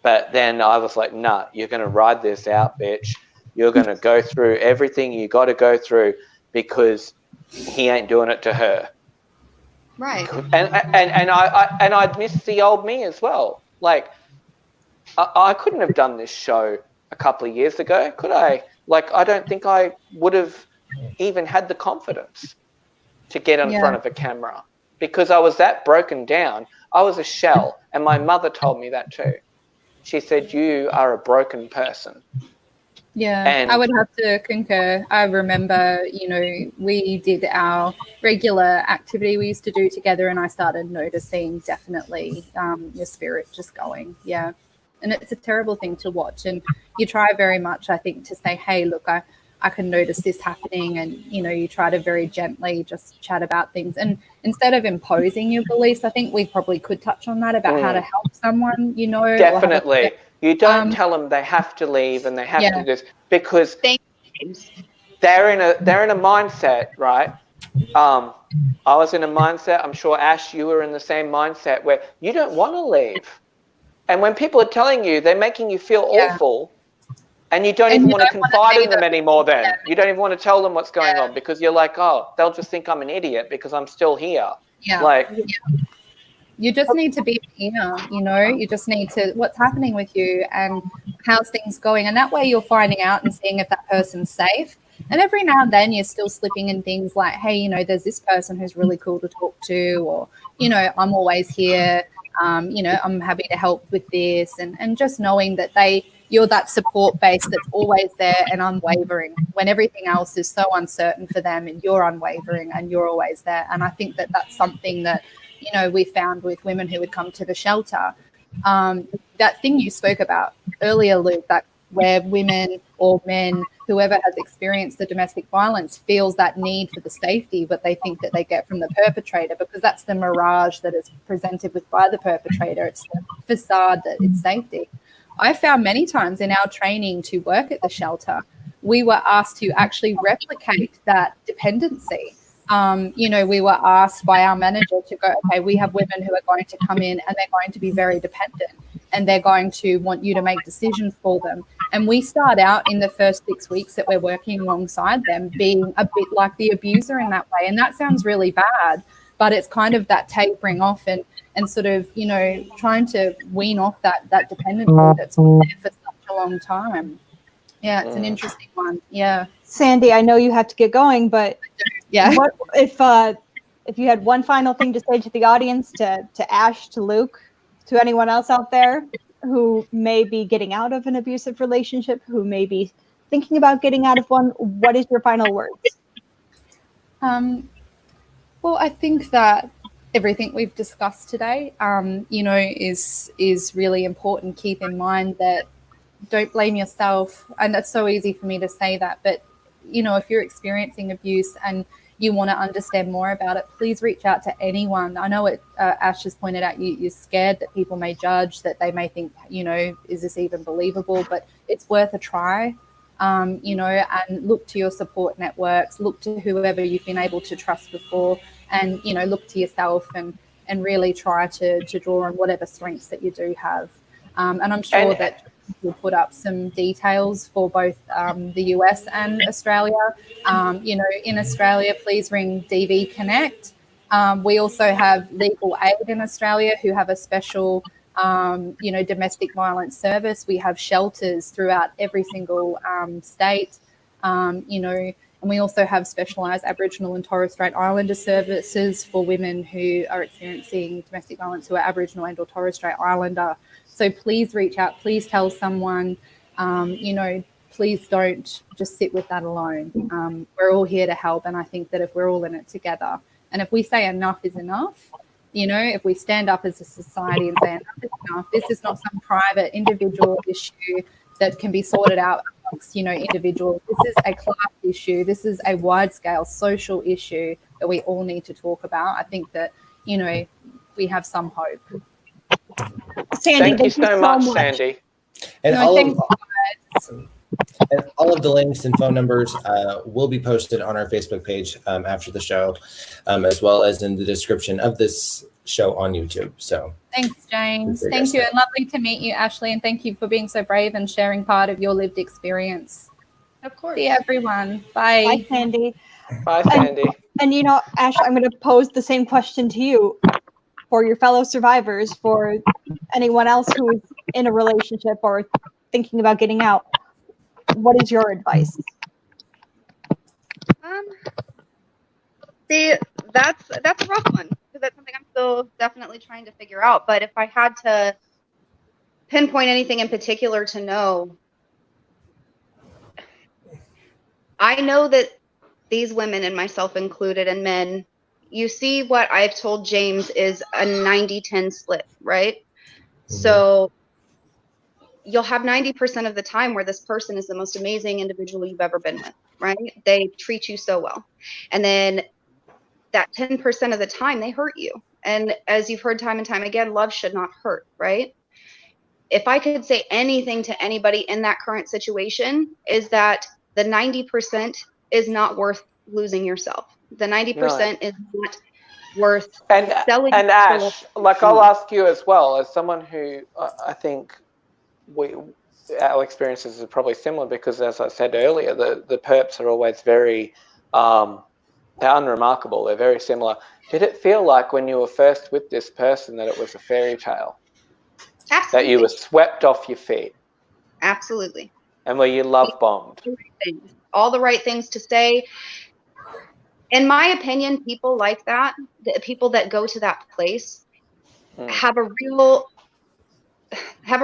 But then I was like, nah, you're going to ride this out, bitch. You're going to go through everything you got to go through because he ain't doing it to her. Right. And I miss the old me as well. Like, I couldn't have done this show a couple of years ago, could I? Like, I don't think I would have even had the confidence to get in front of a camera because I was that broken down. I was a shell, and my mother told me that too. She said, you are a broken person. Yeah, And I would have to concur. I remember, you know, we did our regular activity we used to do together, and I started noticing definitely your spirit just going. Yeah. And it's a terrible thing to watch. And you try very much, I think, to say, hey, look, I can notice this happening. And, you know, you try to very gently just chat about things. And instead of imposing your beliefs, I think we probably could touch on that about how to help someone, you know. Definitely. You don't tell them they have to leave and they have to do this because they're in a mindset, right? I was in a mindset, I'm sure, Ash, you were in the same mindset where you don't want to leave. And when people are telling you, they're making you feel awful, and you don't even want to confide in them anymore then. Yeah. You don't even want to tell them what's going on because you're like, oh, they'll just think I'm an idiot because I'm still here. Yeah. Like, you just need to be here, you know, you just need to, what's happening with you and how's things going. And that way you're finding out and seeing if that person's safe. And every now and then you're still slipping in things like, hey, you know, there's this person who's really cool to talk to, or, you know, I'm always here. You know, I'm happy to help with this, and just knowing that you're that support base that's always there and unwavering when everything else is so uncertain for them, and you're unwavering and you're always there. And I think that that's something that, you know, we found with women who would come to the shelter. That thing you spoke about earlier, Luke, that where women or men, whoever has experienced the domestic violence, feels that need for the safety, but they think that they get from the perpetrator, because that's the mirage that is presented with by the perpetrator. It's the facade that it's safety. I found many times in our training to work at the shelter, we were asked to actually replicate that dependency. You know, we were asked by our manager to go, okay, we have women who are going to come in and they're going to be very dependent, and they're going to want you to make decisions for them. And we start out in the first 6 weeks that we're working alongside them being a bit like the abuser in that way. And that sounds really bad, but it's kind of that tapering off and sort of, you know, trying to wean off that dependency that's been there for such a long time. Yeah, it's an interesting one. Yeah. Sandy, I know you have to get going, but yeah, what if you had one final thing to say to the audience, to Ash, to Luke, to anyone else out there who may be getting out of an abusive relationship, who may be thinking about getting out of one, what is your final words? Well, I think that everything we've discussed today, you know, is really important. Keep in mind that don't blame yourself. And that's so easy for me to say that, but, you know, if you're experiencing abuse and you want to understand more about it, please reach out to anyone. I know Ash has pointed out you're scared that people may judge, that they may think, you know, is this even believable? But it's worth a try, you know, and look to your support networks, look to whoever you've been able to trust before, and, you know, look to yourself and really try to draw on whatever strengths that you do have. And I'm sure that we'll put up some details for both the US and Australia. You know, in Australia, please ring DV Connect. We also have Legal Aid in Australia, who have a special, you know, domestic violence service. We have shelters throughout every single state, you know, and we also have specialised Aboriginal and Torres Strait Islander services for women who are experiencing domestic violence who are Aboriginal and or Torres Strait Islander. So please reach out, please tell someone, you know, please don't just sit with that alone. We're all here to help. And I think that if we're all in it together, and if we say enough is enough, you know, if we stand up as a society and say enough is enough, this is not some private individual issue that can be sorted out amongst, you know, individuals. This is a class issue. This is a wide-scale social issue that we all need to talk about. I think that, you know, we have some hope. Sandy, Thank you so much, Sandy. And No, thanks, and all of the links and phone numbers will be posted on our Facebook page after the show, as well as in the description of this show on YouTube. So thanks, James. Thank you. And lovely to meet you, Ashley. And thank you for being so brave and sharing part of your lived experience. Of course. See everyone. Bye. Bye, Sandy. Bye, Sandy. And you know, Ashley, I'm going to pose the same question to you for your fellow survivors, for anyone else who is in a relationship or thinking about getting out. What is your advice? See, that's a rough one, because that's something I'm still definitely trying to figure out. But if I had to pinpoint anything in particular to know, I know that these women, and myself included, and men, you see what I've told James is a 90-10 split, right? Mm-hmm. So you'll have 90% of the time where this person is the most amazing individual you've ever been with, right? They treat you so well. And then that 10% of the time, they hurt you. And as you've heard time and time again, love should not hurt, right? If I could say anything to anybody in that current situation, is that the 90% is not worth losing yourself. The 90% is not worth selling. And Ash, like, I'll ask you as well, as someone who I think our experiences are probably similar, because as I said earlier, the perps are always very they're unremarkable. They're very similar. Did it feel like when you were first with this person that it was a fairy tale? Absolutely. That you were swept off your feet? Absolutely. And were you love bombed? All the right things to say. In my opinion, people like that, the people that go to that place, have a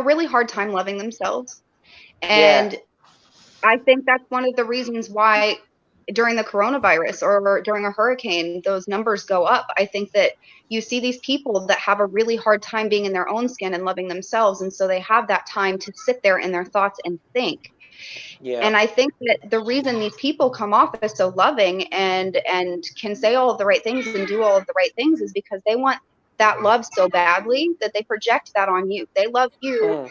really hard time loving themselves. And I think that's one of the reasons why during the coronavirus or during a hurricane, those numbers go up. I think that you see these people that have a really hard time being in their own skin and loving themselves. And so they have that time to sit there in their thoughts and think. Yeah. And I think that the reason these people come off as so loving and can say all of the right things and do all of the right things is because they want that love so badly that they project that on you. They love you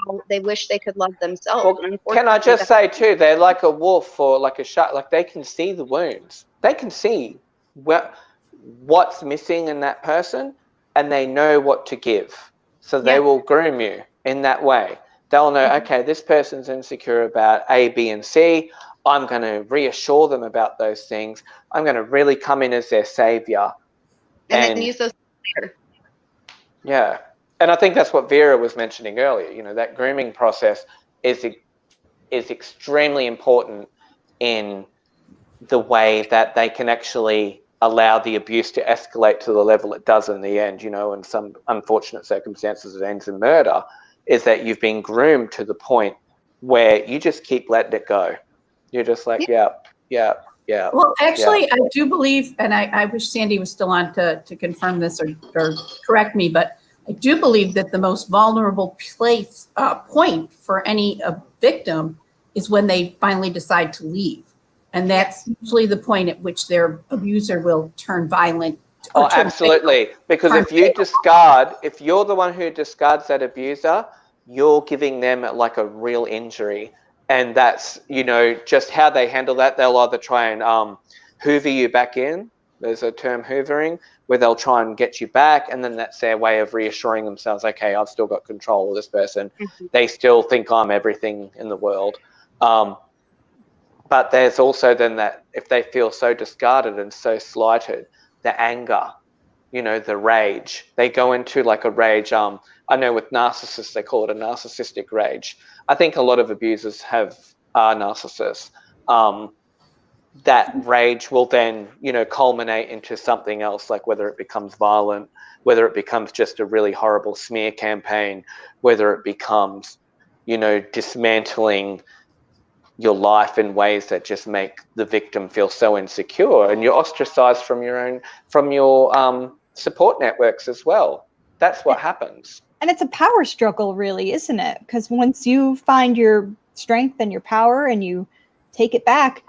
how they wish they could love themselves. Well, can I just say too, they're like a wolf or like a shark. Like, they can see the wounds. They can see what's missing in that person, and they know what to give. So they will groom you in that way. They'll know, okay, this person's insecure about A, B, and C. I'm going to reassure them about those things. I'm going to really come in as their savior. And then use those later. Yeah. And I think that's what Vera was mentioning earlier. You know, that grooming process is extremely important in the way that they can actually allow the abuse to escalate to the level it does in the end, you know, in some unfortunate circumstances it ends in murder, is that you've been groomed to the point where you just keep letting it go. You're just like, yeah. Well, actually, I do believe, and I wish Sandy was still on to confirm this or correct me, but I do believe that the most vulnerable point for any victim is when they finally decide to leave. And that's usually the point at which their abuser will turn violent. Oh, absolutely. Because if you're the one who discards that abuser, you're giving them like a real injury. And that's, you know, just how they handle that. They'll either try and hoover you back in. There's a term, hoovering, where they'll try and get you back. And then that's their way of reassuring themselves, okay, I've still got control of this person. Mm-hmm. They still think I'm everything in the world. But there's also then that if they feel so discarded and so slighted, the anger, you know, the rage, they go into like a rage. I know with narcissists, they call it a narcissistic rage. I think a lot of abusers are narcissists. That rage will then, you know, culminate into something else, like whether it becomes violent, whether it becomes just a really horrible smear campaign, whether it becomes, you know, dismantling your life in ways that just make the victim feel so insecure, and you're ostracized from your support networks as well. That's what happens. And it's a power struggle, really, isn't it? Because once you find your strength and your power and you take it back,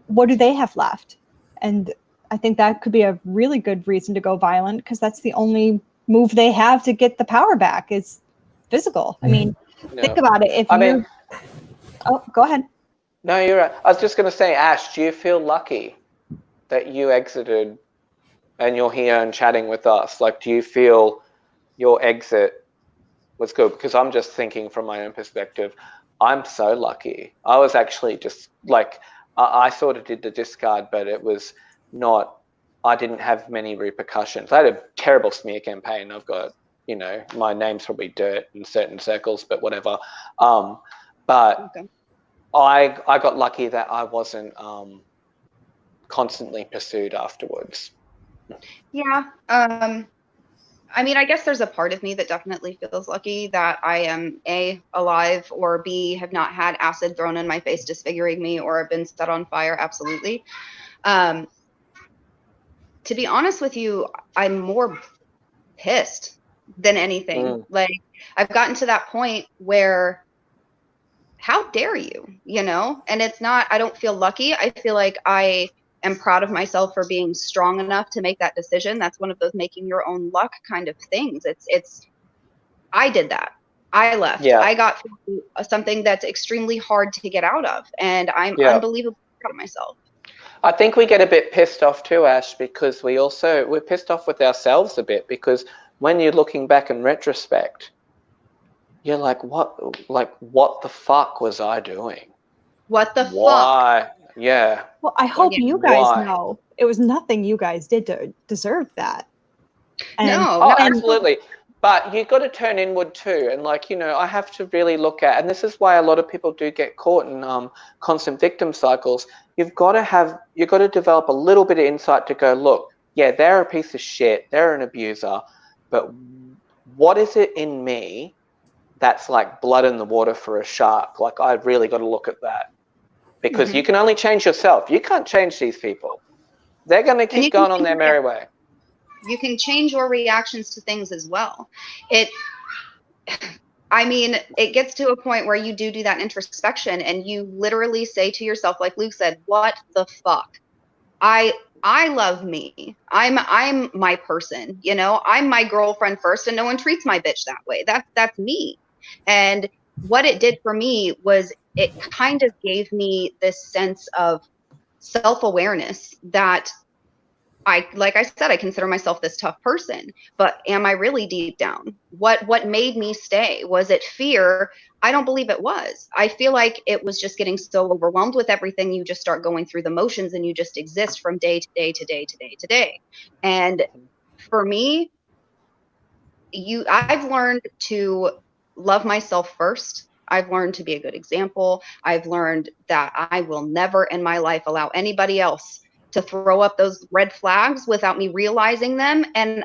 what do they have left? And I think that could be a really good reason to go violent, because that's the only move they have to get the power back is physical. I mean, think about it. Oh, go ahead. No, you're right. I was just going to say, Ash, do you feel lucky that you exited and you're here and chatting with us? Like, do you feel your exit was good? Because I'm just thinking from my own perspective, I'm so lucky. I was actually just like, I sort of did the discard, but it was not, I didn't have many repercussions. I had a terrible smear campaign. I've got, my name's probably dirt in certain circles, but whatever. But okay. I got lucky that I wasn't constantly pursued afterwards. Yeah. I mean, I guess there's a part of me that definitely feels lucky that I am A, alive, or B, have not had acid thrown in my face disfiguring me or have been set on fire. Absolutely. To be honest with you, I'm more pissed than anything. Like, I've gotten to that point where, how dare you, And it's not, I don't feel lucky. I feel like I am proud of myself for being strong enough to make that decision. That's one of those making your own luck kind of things. I did that. I left. Yeah. I got through something that's extremely hard to get out of, and I'm unbelievably proud of myself. I think we get a bit pissed off too, Ash, because we're pissed off with ourselves a bit, because when you're looking back in retrospect, you're like, what the fuck was I doing? What the fuck? Why? Yeah. Well, I hope you guys know it was nothing you guys did to deserve that. Absolutely. But you got to turn inward too. And I have to really look at, and this is why a lot of people do get caught in constant victim cycles. You've got to develop a little bit of insight to go, look, yeah, they're a piece of shit. They're an abuser. But what is it in me that's like blood in the water for a shark? Like, I've really got to look at that, because you can only change yourself. You can't change these people. They're going to keep going on their merry way. You can change your reactions to things as well. It gets to a point where you do that introspection and you literally say to yourself, like Luke said, what the fuck? I love me. I'm my person, I'm my girlfriend first, and no one treats my bitch that way. That's me. And what it did for me was it kind of gave me this sense of self-awareness that like I said, I consider myself this tough person, but am I really deep down? What made me stay? Was it fear? I don't believe it was. I feel like it was just getting so overwhelmed with everything. You just start going through the motions and you just exist from day to day to day to day to day. And for me, I've learned to love myself first. I've learned to be a good example. I've learned that I will never in my life allow anybody else to throw up those red flags without me realizing them and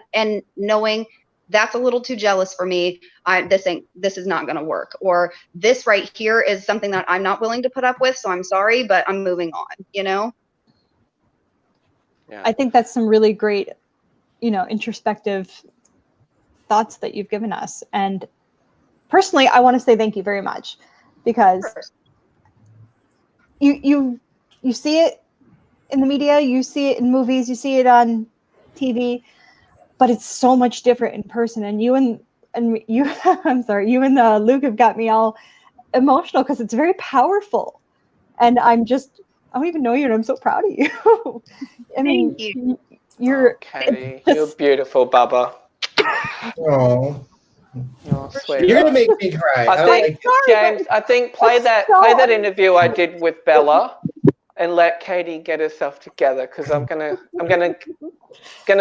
knowing that's a little too jealous for me. This is not going to work, or this right here is something that I'm not willing to put up with. So I'm sorry, but I'm moving on, Yeah. I think that's some really great, introspective thoughts that you've given us. And personally, I want to say thank you very much, because you see it in the media, you see it in movies, you see it on TV, but it's so much different in person. And you and you, I'm sorry, you and Luke have got me all emotional because it's very powerful. And I don't even know you, and I'm so proud of you. I mean, you're Katie, you're beautiful, Bubba. Oh. Oh, sweet. You're gonna make me cry. James, I think play that interview I did with Bella, and let Katie get herself together, because I'm gonna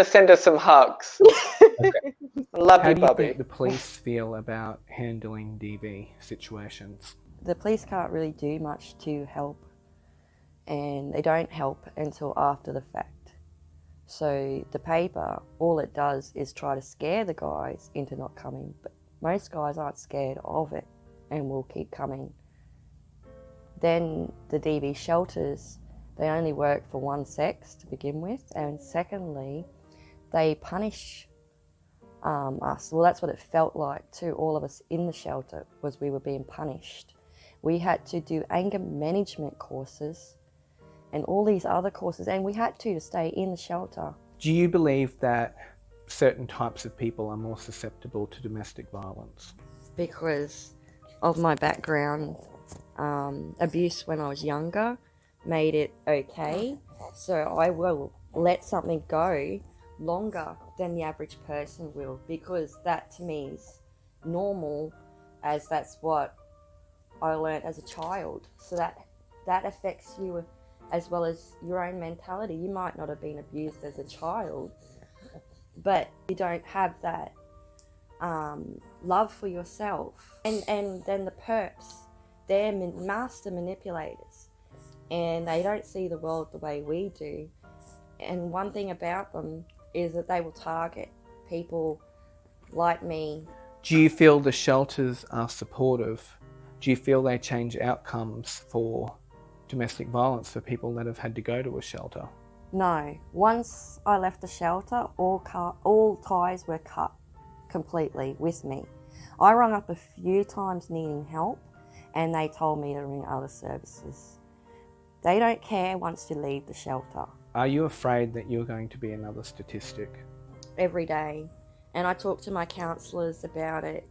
send her some hugs. Okay. Love you, Bubby. How do you think the police feel about handling DV situations? The police can't really do much to help, and they don't help until after the fact. So the paper, all it does is try to scare the guys into not coming, but most guys aren't scared of it and will keep coming. then the DV shelters, they only work for one sex to begin with, and secondly, they punish us. Well, that's what it felt like to all of us in the shelter, was we were being punished. We had to do anger management courses and all these other courses, and we had to stay in the shelter. Do you believe that certain types of people are more susceptible to domestic violence? Because of my background, abuse when I was younger made it okay. So I will let something go longer than the average person will, because that to me is normal, as that's what I learned as a child. So that affects you as well as your own mentality. You might not have been abused as a child, but you don't have that love for yourself. And then the perps, they're master manipulators, and they don't see the world the way we do. And one thing about them is that they will target people like me. Do you feel the shelters are supportive? Do you feel they change outcomes for domestic violence for people that have had to go to a shelter? No. Once I left the shelter, all ties were cut completely with me. I rang up a few times needing help, and they told me to ring other services. They don't care once you leave the shelter. Are you afraid that you're going to be another statistic? Every day. And I talk to my counsellors about it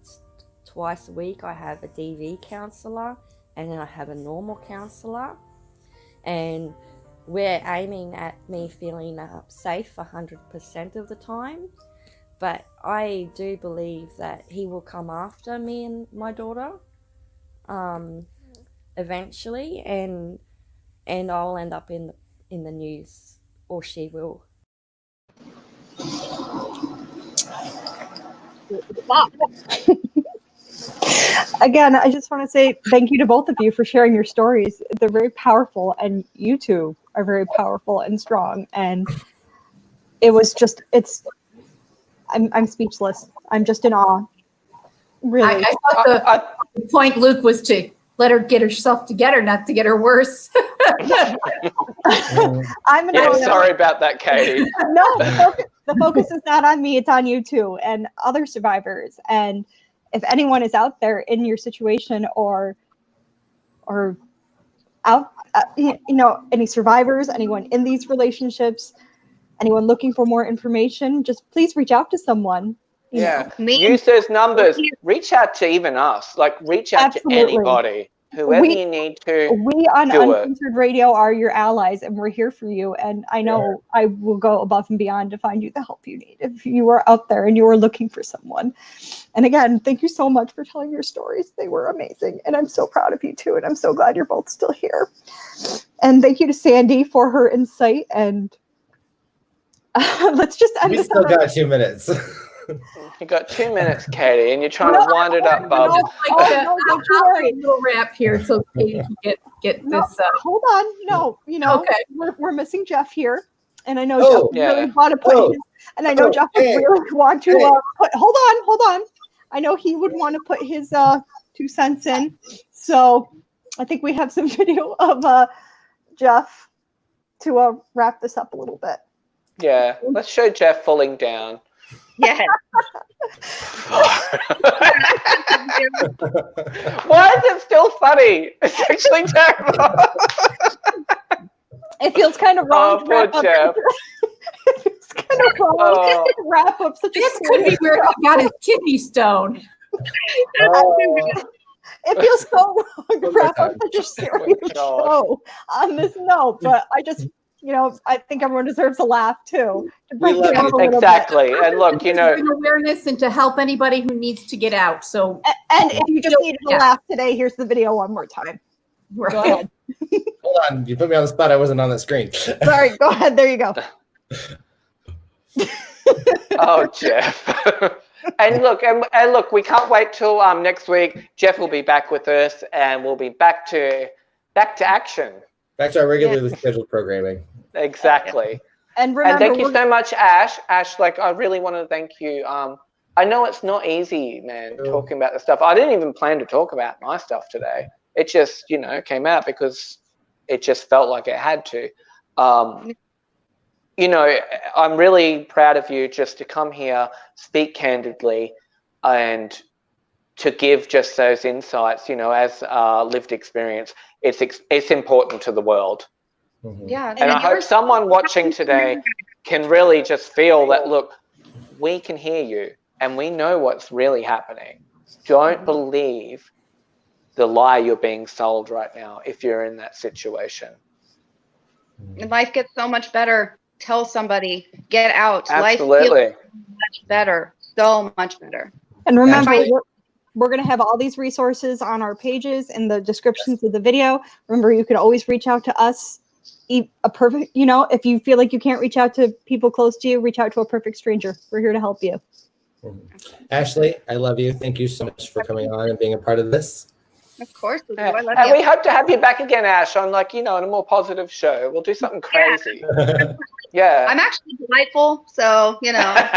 twice a week. I have a DV counsellor, and then I have a normal counsellor. And we're aiming at me feeling safe 100% of the time. But I do believe that he will come after me and my daughter eventually, and I'll end up in the news, or she will. Again, I just want to say thank you to both of you for sharing your stories. They're very powerful, and you two are very powerful and strong. And it was just, I'm speechless. I'm just in awe. Really. I thought the point, Luke, was to let her get herself together, not to get her worse. Sorry about that, Katie. No, the focus is not on me. It's on you two and other survivors. And if anyone is out there in your situation, or out, any survivors, anyone in these relationships, anyone looking for more information, just please reach out to someone. Use those numbers. Reach out to even us. Reach out to anybody. Whoever you need to. We on Uncensored Radio are your allies, and we're here for you. And I know I will go above and beyond to find you the help you need if you are out there and you are looking for someone. And again, thank you so much for telling your stories. They were amazing. And I'm so proud of you too. And I'm so glad you're both still here. And thank you to Sandy for her insight. And let's just end We this. still got 2 minutes. You got 2 minutes, Katie, and you're trying to wind it up, Bob. No, don't you worry. A little wrap here so Katie can get this. Hold on. No, Okay. we're missing Jeff here. And I know Jeff really want to put his, and I know Jeff would really want to put, hold on. I know he would want to put his 2 cents in. So I think we have some video of Jeff to wrap this up a little bit. Yeah, let's show Jeff falling down. Yeah. Why is it still funny? It's actually terrible. It feels kind of wrong to wrap up. Jeff. It feels kind of wrong to wrap up such a This could be where he got his kidney stone. It feels so wrong to wrap up such a serious show on this note, but I just, I think everyone deserves a laugh too. To break it down a little exactly. bit. And look, bring awareness and to help anybody who needs to get out. So, and if you just needed a laugh today, here's the video one more time. Right. Go ahead. Hold on, you put me on the spot. I wasn't on that screen. Sorry, go ahead. There you go. Oh, Jeff. And look, we can't wait till next week. Jeff will be back with us, and we'll be back to action. Back to our regularly scheduled programming. Exactly. And remember, thank you so much, Ash. Ash, I really want to thank you. I know it's not easy, man, talking about the stuff. I didn't even plan to talk about my stuff today. It just, you know, came out because it just felt like it had to. You know, I'm really proud of you just to come here, speak candidly, and to give just those insights, you know, as lived experience. It's important to the world. Mhm. Yeah. And I hope someone watching today can really just feel that, look, we can hear you and we know what's really happening. Don't believe the lie you're being sold right now if you're in that situation. And life gets so much better. Tell somebody, get out. Life Absolutely. feels much better, so much better. And remember, Absolutely. we're going to have all these resources on our pages in the descriptions of the video. Remember, you can always reach out to us. You know, if you feel like you can't reach out to people close to you, reach out to a perfect stranger. We're here to help you. Ashley, I love you. Thank you so much for coming on and being a part of this. Of course. I Yeah. love And you. we hope to have you back again, Ash, on, like, you know, on a more positive show. We'll do something crazy. Yeah. I'm actually delightful, so, you know.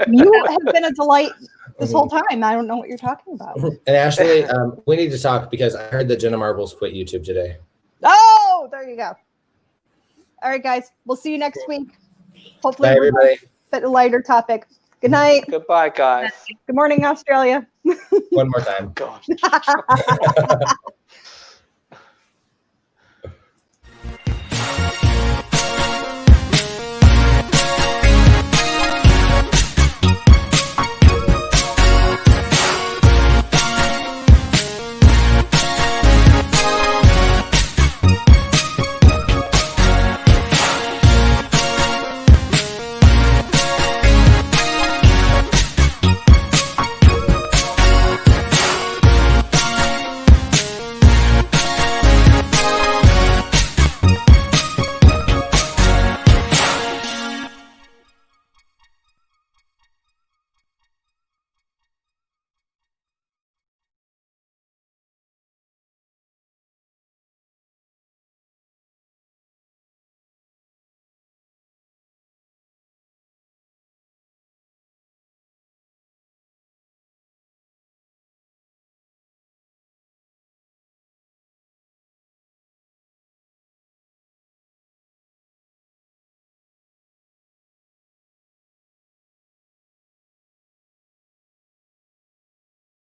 You have been a delight this whole time. I don't know what you're talking about. And Ashley, we need to talk because I heard that Jenna Marbles quit YouTube today. Oh, there you go. All right, guys. We'll see you next week. Hopefully, Bye, everybody. a bit lighter topic. Good night. Goodbye, guys. Good morning, Australia. One more time. God.